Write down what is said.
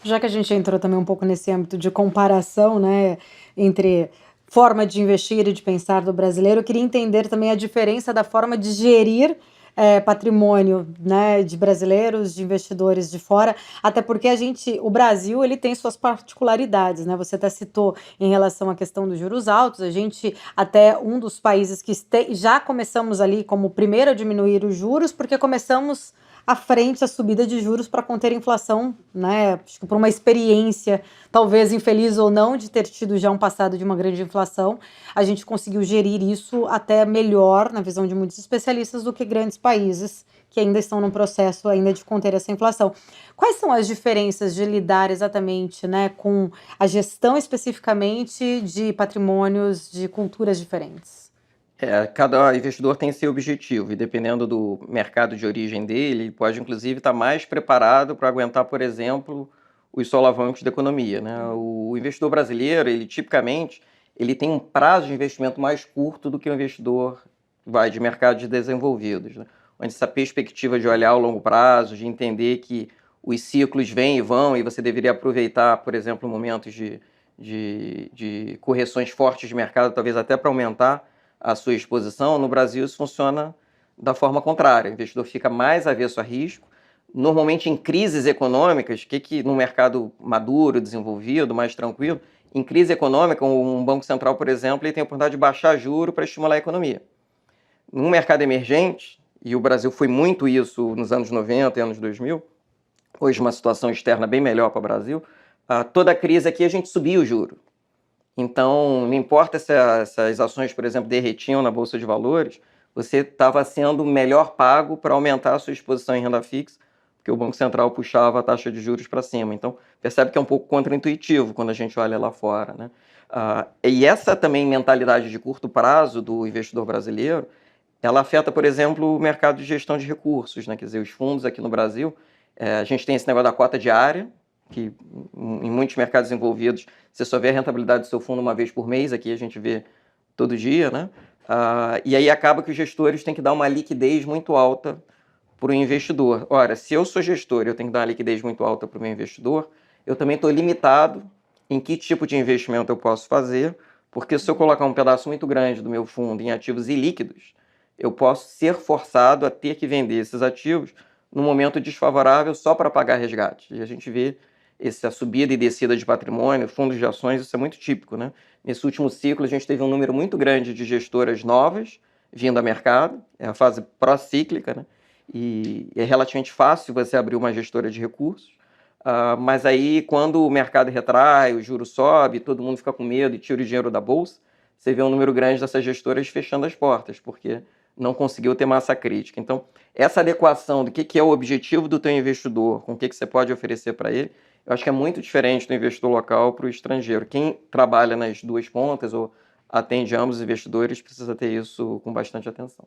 Já que a gente entrou também um pouco nesse âmbito de comparação, né, entre forma de investir e de pensar do brasileiro, eu queria entender também a diferença da forma de gerir, patrimônio, né, de brasileiros, de investidores de fora, até porque o Brasil, ele tem suas particularidades, né, você até citou em relação à questão dos juros altos, a gente até um dos países que já começamos ali como o primeiro a diminuir os juros, porque começamos à frente a subida de juros para conter a inflação, né? Acho que por uma experiência, talvez infeliz ou não, de ter tido já um passado de uma grande inflação, a gente conseguiu gerir isso até melhor, na visão de muitos especialistas, do que grandes países que ainda estão num processo ainda de conter essa inflação. Quais são as diferenças de lidar exatamente, né, com a gestão especificamente de patrimônios de culturas diferentes? Cada investidor tem seu objetivo e dependendo do mercado de origem dele, ele pode inclusive estar mais preparado para aguentar, por exemplo, os solavancos da economia, né? O investidor brasileiro, ele tipicamente, ele tem um prazo de investimento mais curto do que o investidor de mercados desenvolvidos, né? Onde essa perspectiva de olhar ao longo prazo, de entender que os ciclos vêm e vão e você deveria aproveitar, por exemplo, momentos de correções fortes de mercado, talvez até para aumentar a sua exposição. No Brasil isso funciona da forma contrária, o investidor fica mais avesso a risco. Normalmente em crises econômicas, que no mercado maduro, desenvolvido, mais tranquilo, em crise econômica, um banco central, por exemplo, ele tem a oportunidade de baixar juro para estimular a economia. Num mercado emergente, e o Brasil foi muito isso nos anos 90 e anos 2000, hoje uma situação externa bem melhor para o Brasil, toda a crise aqui a gente subia o juro. Então, não importa se essas ações, por exemplo, derretiam na Bolsa de Valores, você estava sendo melhor pago para aumentar a sua exposição em renda fixa, porque o Banco Central puxava a taxa de juros para cima. Então, percebe que é um pouco contraintuitivo quando a gente olha lá fora, né? E essa também mentalidade de curto prazo do investidor brasileiro, ela afeta, por exemplo, o mercado de gestão de recursos, né? Quer dizer, os fundos aqui no Brasil, a gente tem esse negócio da cota diária, que em muitos mercados envolvidos você só vê a rentabilidade do seu fundo uma vez por mês, aqui a gente vê todo dia, né? E aí acaba que os gestores têm que dar uma liquidez muito alta para o investidor. Ora, se eu sou gestor e eu tenho que dar uma liquidez muito alta para o meu investidor, eu também estou limitado em que tipo de investimento eu posso fazer, porque se eu colocar um pedaço muito grande do meu fundo em ativos ilíquidos, eu posso ser forçado a ter que vender esses ativos num momento desfavorável só para pagar resgate. E a gente vê essa subida e descida de patrimônio, fundos de ações, isso é muito típico, né? Nesse último ciclo, a gente teve um número muito grande de gestoras novas vindo ao mercado, é a fase pró-cíclica, né? E é relativamente fácil você abrir uma gestora de recursos, mas aí quando o mercado retrai, o juro sobe, todo mundo fica com medo e tira o dinheiro da bolsa, você vê um número grande dessas gestoras fechando as portas, porque não conseguiu ter massa crítica. Então, essa adequação do que é o objetivo do teu investidor, com o que você pode oferecer para ele, eu acho que é muito diferente do investidor local para o estrangeiro. Quem trabalha nas duas pontas ou atende ambos os investidores precisa ter isso com bastante atenção.